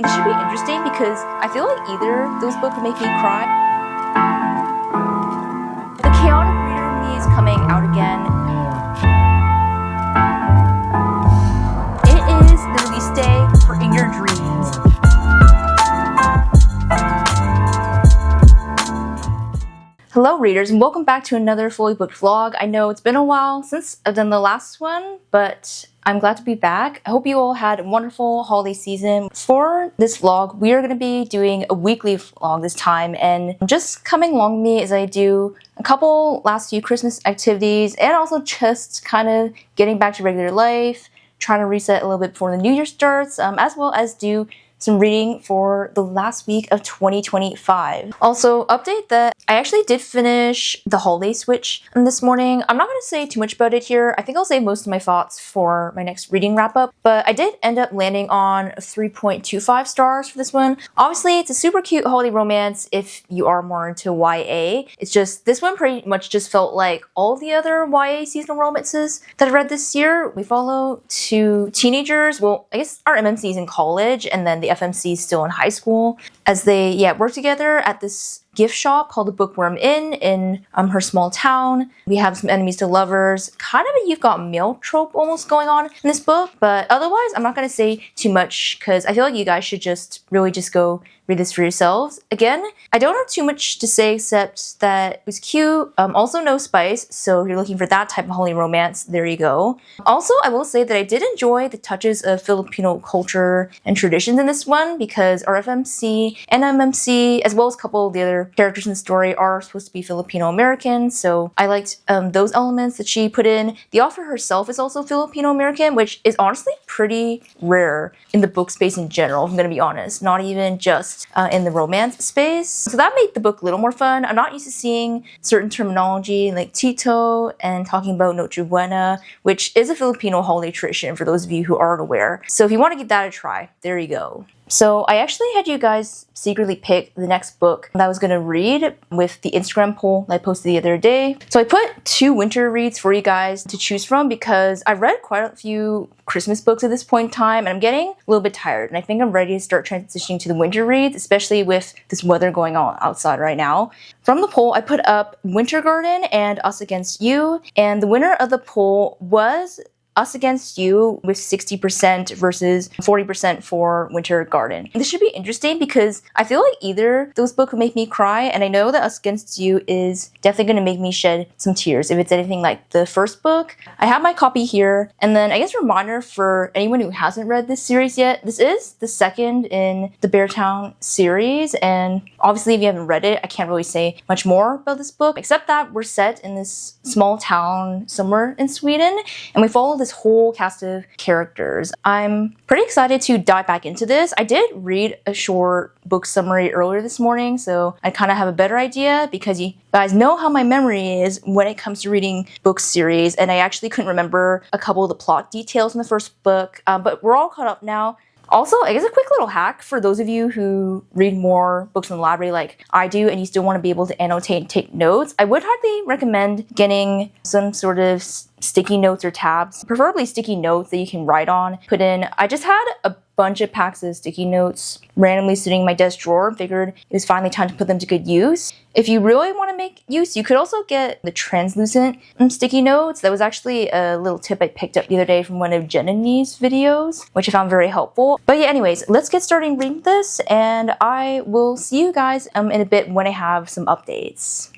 It should be interesting because I feel like either those books would make me cry. The chaotic reader in me is coming out again. It is the release day for In Your Dreams. Hello readers, and welcome back to another fully booked vlog. I know it's been a while since I've done the last one, but I'm glad to be back. I hope you all had a wonderful holiday season. For this vlog, we are going to be doing a weekly vlog this time, and just coming along with me as I do a couple last few Christmas activities, and also just kind of getting back to regular life, trying to reset a little bit before the new year starts, as well as do some reading for the last week of 2025. Also, update that I actually did finish The Holiday Switch this morning. I'm not going to say too much about it here. I think I'll save most of my thoughts for my next reading wrap-up, but I did end up landing on 3.25 stars for this one. Obviously, it's a super cute holiday romance if you are more into YA. It's just, this one pretty much just felt like all the other YA seasonal romances that I read this year. We follow two teenagers, well, I guess our MMC is in college, and then the FMC is still in high school, as they work together at this gift shop called the Bookworm Inn in her small town. We have some enemies to lovers, kind of a you've got mail trope almost going on in this book, but otherwise I'm not going to say too much because I feel like you guys should just really just go read this for yourselves. Again, I don't have too much to say except that it was cute, also no spice, so if you're looking for that type of holiday romance, there you go. Also, I will say that I did enjoy the touches of Filipino culture and traditions in this one because our FMC and MMC, as well as a couple of the other characters in the story, are supposed to be Filipino American, so I liked those elements that she put in. The author herself is also Filipino American, which is honestly pretty rare in the book space in general, if I'm gonna be honest, not even just in the romance space. So that made the book a little more fun. I'm not used to seeing certain terminology like Tito and talking about Noche Buena, which is a Filipino holiday tradition for those of you who aren't aware. So if you want to give that a try, there you go. So I actually had you guys secretly pick the next book that I was going to read with the Instagram poll that I posted the other day. So I put 2 winter reads for you guys to choose from because I've read quite a few Christmas books at this point in time and I'm getting a little bit tired, and I think I'm ready to start transitioning to the winter reads, especially with this weather going on outside right now. From the poll, I put up Winter Garden and Us Against You, and the winner of the poll was Us Against You with 60% versus 40% for Winter Garden. This should be interesting because I feel like either those books would make me cry, and I know that Us Against You is definitely going to make me shed some tears if it's anything like the first book. I have my copy here, and then I guess a reminder for anyone who hasn't read this series yet, this is the second in the Beartown series, and obviously if you haven't read it, I can't really say much more about this book, except that we're set in this small town somewhere in Sweden, and we follow this whole cast of characters. I'm pretty excited to dive back into this. I did read a short book summary earlier this morning, so I kind of have a better idea because you guys know how my memory is when it comes to reading book series, and I actually couldn't remember a couple of the plot details in the first book, but we're all caught up now. Also, I guess a quick little hack for those of you who read more books in the library like I do and you still want to be able to annotate and take notes, I would highly recommend getting some sort of sticky notes or tabs, preferably sticky notes that you can write on, put in. I just had a bunch of packs of sticky notes randomly sitting in my desk drawer and figured it was finally time to put them to good use. If you really want to make use, you could also get the translucent sticky notes. That was actually a little tip I picked up the other day from one of Jen and me's videos, which I found very helpful. But yeah, anyways, let's get started reading this, and I will see you guys in a bit when I have some updates.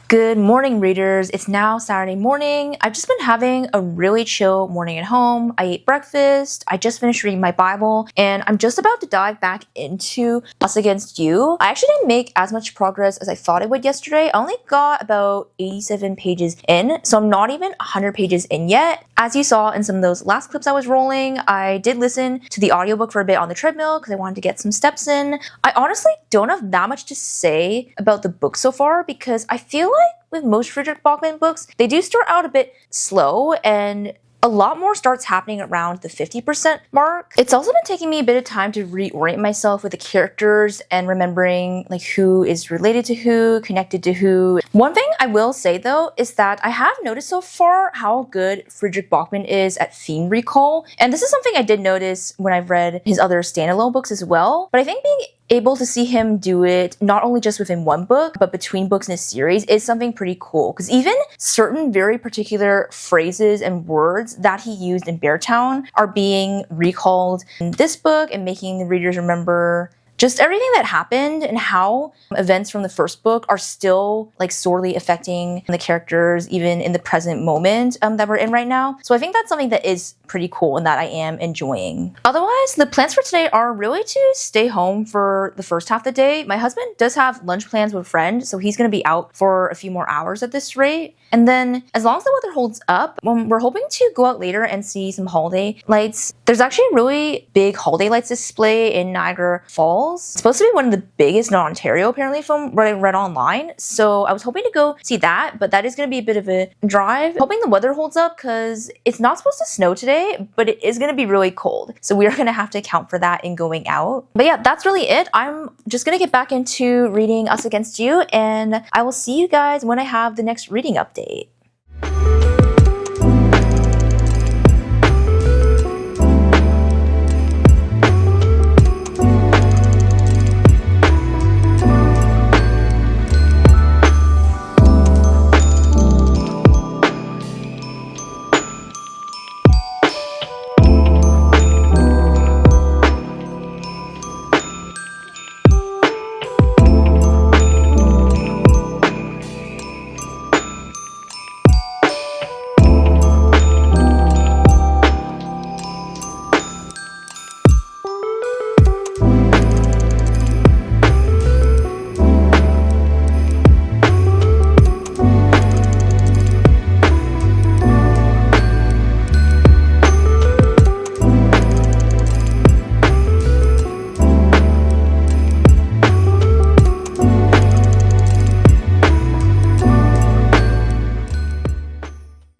Good morning, readers. It's now Saturday morning. I've just been having a really chill morning at home. I ate breakfast, I just finished reading my Bible, and I'm just about to dive back into Us Against You. I actually didn't make as much progress as I thought I would yesterday. I only got about 87 pages in, so I'm not even 100 pages in yet. As you saw in some of those last clips I was rolling, I did listen to the audiobook for a bit on the treadmill because I wanted to get some steps in. I honestly don't have that much to say about the book so far because I feel like with most Fredrik Backman books, they do start out a bit slow and a lot more starts happening around the 50% mark. It's also been taking me a bit of time to reorient myself with the characters and remembering like who is related to who, connected to who. One thing I will say though is that I have noticed so far how good Fredrik Backman is at theme recall. And this is something I did notice when I've read his other standalone books as well. But I think being able to see him do it not only just within one book, but between books in a series is something pretty cool. Because even certain very particular phrases and words that he used in Beartown are being recalled in this book and making the readers remember just everything that happened and how events from the first book are still like sorely affecting the characters even in the present moment that we're in right now. So I think that's something that is pretty cool and that I am enjoying. Otherwise, the plans for today are really to stay home for the first half of the day. My husband does have lunch plans with a friend, so he's going to be out for a few more hours at this rate. And then as long as the weather holds up, we're hoping to go out later and see some holiday lights. There's actually a really big holiday lights display in Niagara Falls. It's supposed to be one of the biggest in Ontario, apparently, from what I read online. So I was hoping to go see that, but that is going to be a bit of a drive. Hoping the weather holds up because it's not supposed to snow today, but it is going to be really cold. So we are going to have to account for that in going out. But yeah, that's really it. I'm just going to get back into reading Us Against You, and I will see you guys when I have the next reading update.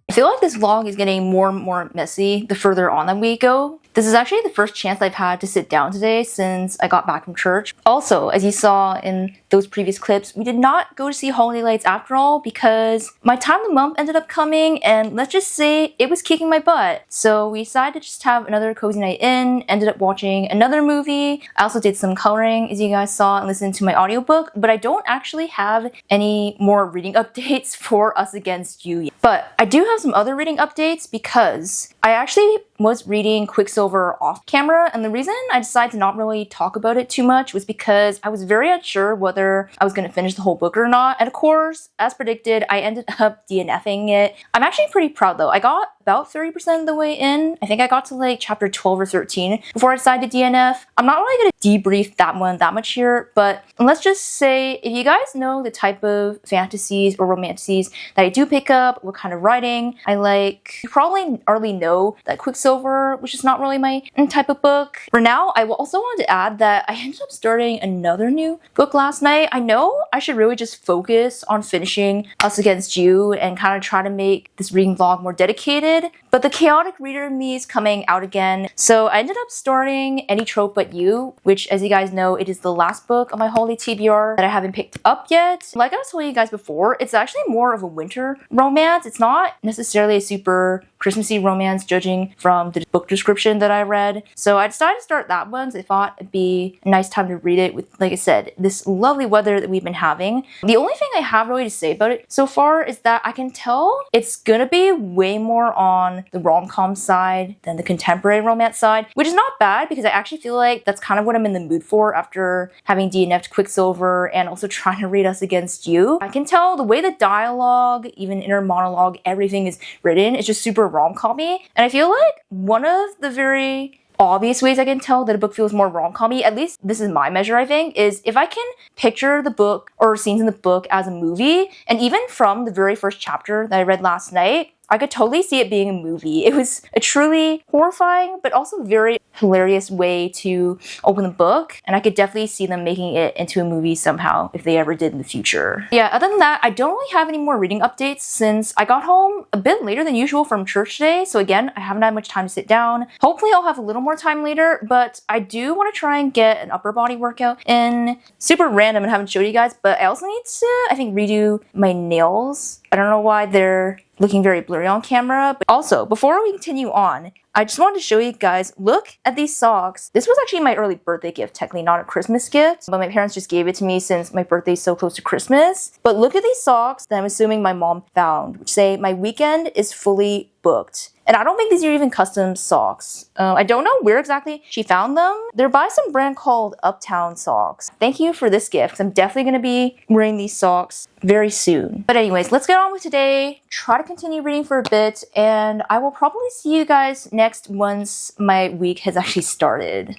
I feel like this vlog is getting more and more messy the further on that we go. This is actually the first chance I've had to sit down today since I got back from church. Also, as you saw in those previous clips, we did not go to see holiday lights after all because my time of the month ended up coming and let's just say it was kicking my butt. So we decided to just have another cozy night in, ended up watching another movie. I also did some coloring as you guys saw and listened to my audiobook, but I don't actually have any more reading updates for Us Against You yet. But I do have some other reading updates because I actually was reading Quicksilver off camera, and the reason I decided to not really talk about it too much was because I was very unsure whether I was going to finish the whole book or not. And of course, as predicted, I ended up DNFing it. I'm actually pretty proud though. I got about 30% of the way in. I think I got to like chapter 12 or 13 before I decided to DNF. I'm not really going to debrief that one that much here, but let's just say if you guys know the type of fantasies or romantasies that I do pick up, what kind of writing I like, you probably already know that Quicksilver, which is not really my type of book. For now, I also wanted to add that I ended up starting another new book last night. I know I should really just focus on finishing Us Against You and kind of try to make this reading vlog more dedicated, but the chaotic reader in me is coming out again. So I ended up starting Any Trope But You, which as you guys know, it is the last book of my holiday TBR that I haven't picked up yet. Like I was telling you guys before, it's actually more of a winter romance. It's not necessarily a super Christmassy romance judging from the book description that I read. So I decided to start that one because I thought it'd be a nice time to read it with, like I said, this lovely weather that we've been having. The only thing I have really to say about it so far is that I can tell it's gonna be way more on on the rom-com side than the contemporary romance side, which is not bad because I actually feel like that's kind of what I'm in the mood for after having DNF'd Quicksilver and also trying to read Us Against You. I can tell the way the dialogue, even inner monologue, everything is written, it's just super rom-com-y. And I feel like one of the very obvious ways I can tell that a book feels more rom-com-y, at least this is my measure I think, is if I can picture the book or scenes in the book as a movie, and even from the very first chapter that I read last night, I could totally see it being a movie. It was a truly horrifying, but also very hilarious way to open the book, and I could definitely see them making it into a movie somehow if they ever did in the future. Yeah, other than that, I don't really have any more reading updates since I got home a bit later than usual from church today, so again, I haven't had much time to sit down. Hopefully I'll have a little more time later, but I do want to try and get an upper body workout in. Super random and haven't showed you guys, but I also need to, I think, redo my nails. I don't know why they're looking very blurry on camera. But also, before we continue on, I just wanted to show you guys, look at these socks. This was actually my early birthday gift, technically not a Christmas gift, but my parents just gave it to me since my birthday is so close to Christmas. But look at these socks that I'm assuming my mom found, which say, "My weekend is fully booked." And I don't think these are even custom socks. I don't know where exactly she found them. They're by some brand called Uptown Socks. Thank you for this gift, because I'm definitely going to be wearing these socks very soon. But anyways, let's get on with today. Try to continue reading for a bit, and I will probably see you guys next once my week has actually started.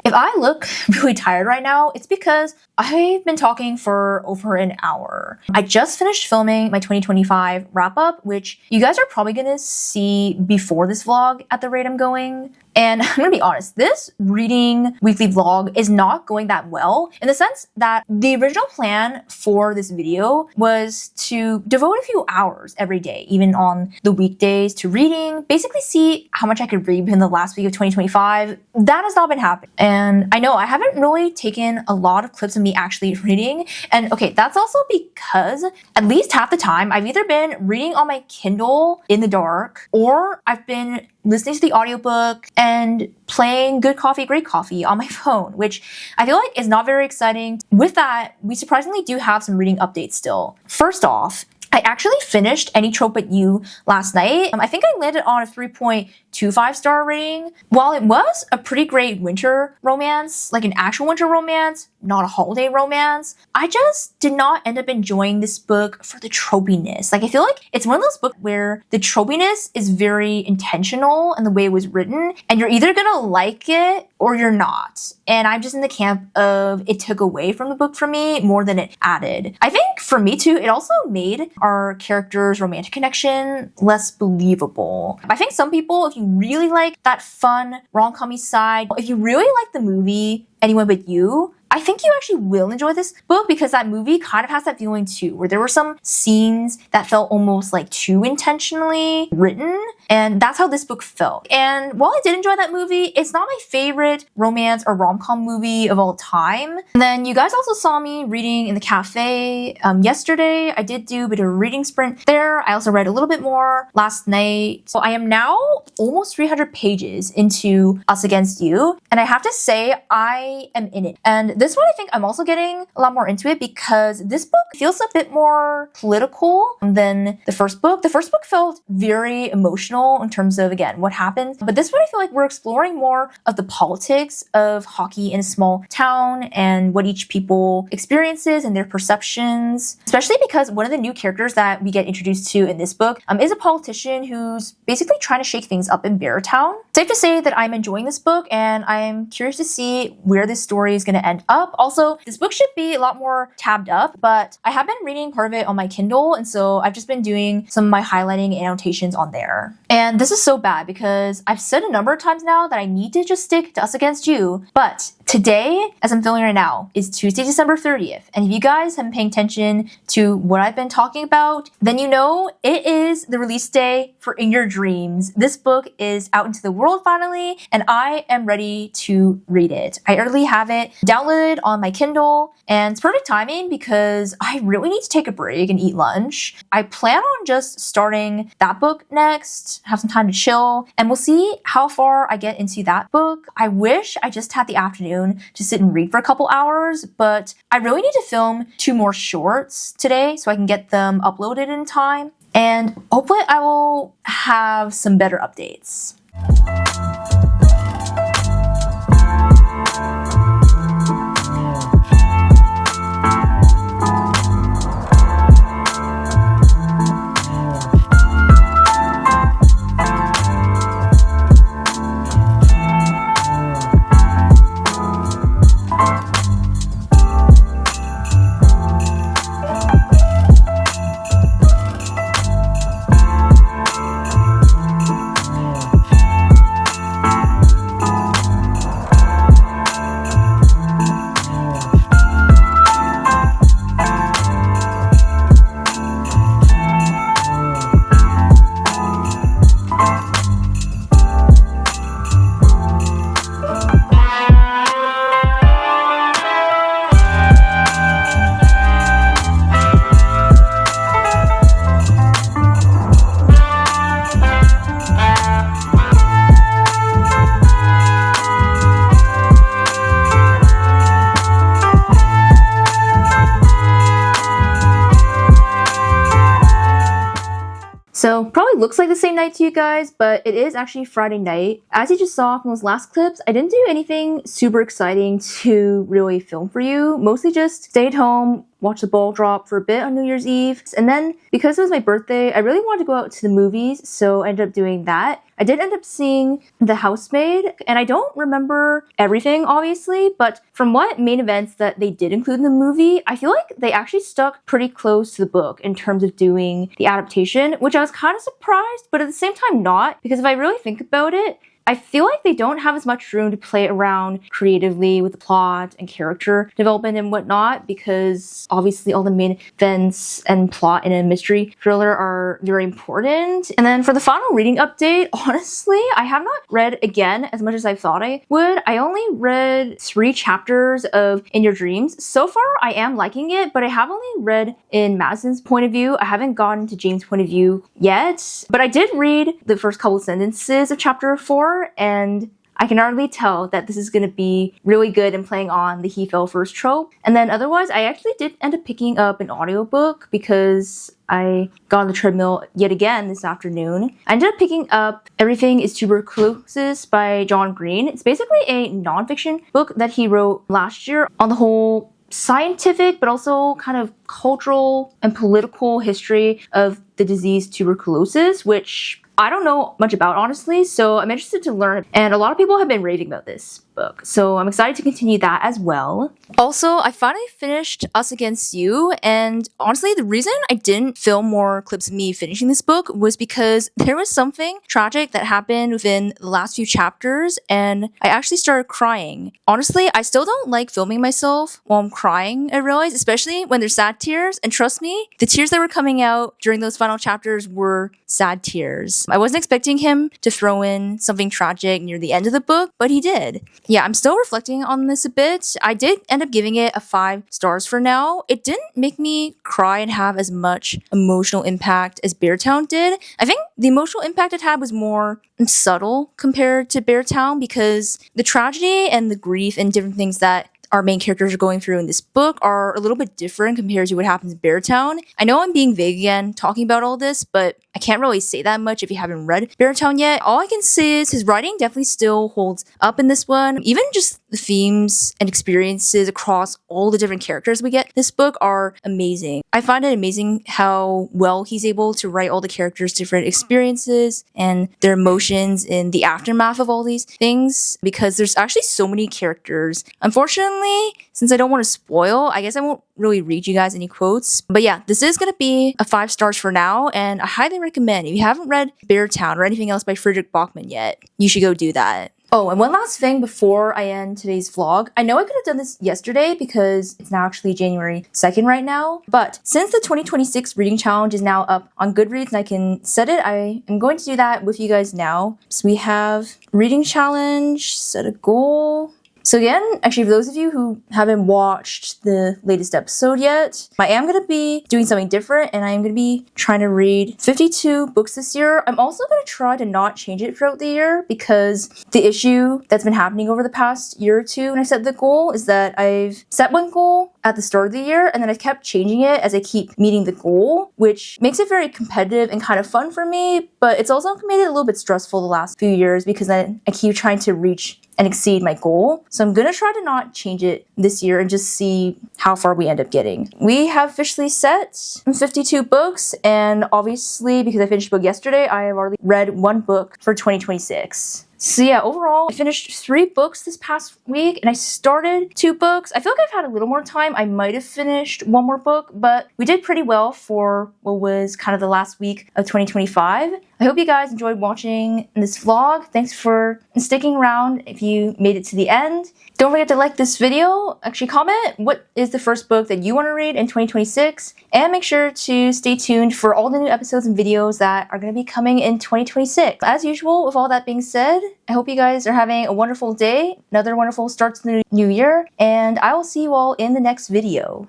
If I look really tired right now, it's because I've been talking for over an hour. I just finished filming my 2025 wrap-up, which you guys are probably gonna see before this vlog at the rate I'm going. And I'm gonna be honest, this reading weekly vlog is not going that well in the sense that the original plan for this video was to devote a few hours every day, even on the weekdays, to reading, basically see how much I could read in the last week of 2025. That has not been happening. And I know I haven't really taken a lot of clips of me actually reading. And okay, that's also because at least half the time I've either been reading on my Kindle in the dark, or I've been listening to the audiobook and playing Good Coffee, Great Coffee on my phone, which I feel like is not very exciting. With that, we surprisingly do have some reading updates still. First off, I actually finished Any Trope But You last night. I think I landed on a 3.25 star rating. While it was a pretty great winter romance, like an actual winter romance, not a holiday romance, I just did not end up enjoying this book for the tropiness. Like, I feel like it's one of those books where the tropiness is very intentional in the way it was written, and you're either gonna like it or you're not. And I'm just in the camp of it took away from the book for me more than it added. I think for me too, it also made our characters' romantic connection less believable. I think some people, if you really like that fun rom-com-y side, if you really like the movie Anyone But You, I think you actually will enjoy this book because that movie kind of has that feeling too, where there were some scenes that felt almost like too intentionally written, and that's how this book felt. And while I did enjoy that movie, it's not my favorite romance or rom-com movie of all time. And then you guys also saw me reading in the cafe yesterday. I did do a bit of a reading sprint there. I also read a little bit more last night. So I am now almost 300 pages into Us Against You, and I have to say I am in it. And this one, I think I'm also getting a lot more into it because this book feels a bit more political than the first book. The first book felt very emotional in terms of, again, what happened. But this one, I feel like we're exploring more of the politics of hockey in a small town and what each people experiences and their perceptions, especially because one of the new characters that we get introduced to in this book is a politician who's basically trying to shake things up in Beartown. Safe to say that I'm enjoying this book, and I'm curious to see where this story is going to end up. Also, this book should be a lot more tabbed up, but I have been reading part of it on my Kindle, and so I've just been doing some of my highlighting and annotations on there. And this is so bad because I've said a number of times now that I need to just stick to Us Against You, but Today, as I'm filming right now, is Tuesday, December 30th. And if you guys have been paying attention to what I've been talking about, then you know it is the release day for In Your Dreams. This book is out into the world finally, and I am ready to read it. I already have it downloaded on my Kindle, and it's perfect timing because I really need to take a break and eat lunch. I plan on just starting that book next, have some time to chill, and we'll see how far I get into that book. I wish I just had the afternoon to sit and read for a couple hours, but I really need to film 2 more shorts today so I can get them uploaded in time. And hopefully I will have some better updates. So probably looks like the same night to you guys, but it is actually Friday night. As you just saw from those last clips, I didn't do anything super exciting to really film for you. Mostly just stayed home, watched the ball drop for a bit on New Year's Eve. And then because it was my birthday, I really wanted to go out to the movies, so I ended up doing that. I did end up seeing The Housemaid, and I don't remember everything, obviously, but from what main events that they did include in the movie, I feel like they actually stuck pretty close to the book in terms of doing the adaptation, which I was kind of surprised, but at the same time not, because if I really think about it, I feel like they don't have as much room to play around creatively with the plot and character development and whatnot, because obviously all the main events and plot in a mystery thriller are very important. And then for the final reading update, honestly, I have not read again as much as I thought I would. I only read 3 chapters of In Your Dreams. So far, I am liking it, but I have only read in Madison's point of view. I haven't gotten to James' point of view yet, but I did read the first couple sentences of chapter 4, and I can already tell that this is going to be really good in playing on the he fell first trope. And then otherwise, I actually did end up picking up an audiobook because I got on the treadmill yet again this afternoon. I ended up picking up Everything is Tuberculosis by John Green. It's basically a nonfiction book that he wrote last year on the whole scientific but also kind of cultural and political history of the disease tuberculosis, which I don't know much about, honestly, so I'm interested to learn. And a lot of people have been raving about this book, so I'm excited to continue that as well. Also, I finally finished Us Against You, and honestly, the reason I didn't film more clips of me finishing this book was because there was something tragic that happened within the last few chapters, and I actually started crying. Honestly, I still don't like filming myself while I'm crying, I realize, especially when there's sad tears, and trust me, the tears that were coming out during those final chapters were sad tears. I wasn't expecting him to throw in something tragic near the end of the book, but he did. Yeah, I'm still reflecting on this a bit. I did end up giving it a 5 stars for now. It didn't make me cry and have as much emotional impact as Beartown did. I think the emotional impact it had was more subtle compared to Beartown because the tragedy and the grief and different things that our main characters are going through in this book are a little bit different compared to what happens in Beartown. I know I'm being vague again talking about all this, but I can't really say that much if you haven't read Beartown yet. All I can say is his writing definitely still holds up in this one. Even just the themes and experiences across all the different characters we get in this book are amazing. I find it amazing how well he's able to write all the characters' different experiences and their emotions in the aftermath of all these things, because there's actually so many characters. Unfortunately, since I don't want to spoil, I guess I won't really read you guys any quotes. But yeah, this is going to be a 5 stars for now, and I highly recommend, if you haven't read Beartown or anything else by Frederick Bachman yet, you should go do that. Oh, and one last thing before I end today's vlog. I know I could have done this yesterday because it's now actually January 2nd right now. But since the 2026 reading challenge is now up on Goodreads and I can set it, I am going to do that with you guys now. So we have reading challenge, set a goal. So again, actually for those of you who haven't watched the latest episode yet, I am going to be doing something different and I am going to be trying to read 52 books this year. I'm also going to try to not change it throughout the year because the issue that's been happening over the past year or two when I set the goal is that I've set one goal at the start of the year and then I've kept changing it as I keep meeting the goal, which makes it very competitive and kind of fun for me, but it's also made it a little bit stressful the last few years because I keep trying to reach and exceed my goal. So I'm gonna try to not change it this year and just see how far we end up getting. We have officially set 52 books, and obviously because I finished a book yesterday, I have already read one book for 2026. So yeah, overall, I finished 3 books this past week and I started 2 books. I feel like I've had a little more time. I might have finished one more book, but we did pretty well for what was kind of the last week of 2025. I hope you guys enjoyed watching this vlog. Thanks for sticking around if you made it to the end. Don't forget to like this video. Actually, comment what is the first book that you want to read in 2026. And make sure to stay tuned for all the new episodes and videos that are going to be coming in 2026. As usual, with all that being said, I hope you guys are having a wonderful day, another wonderful start to the new year, and I will see you all in the next video.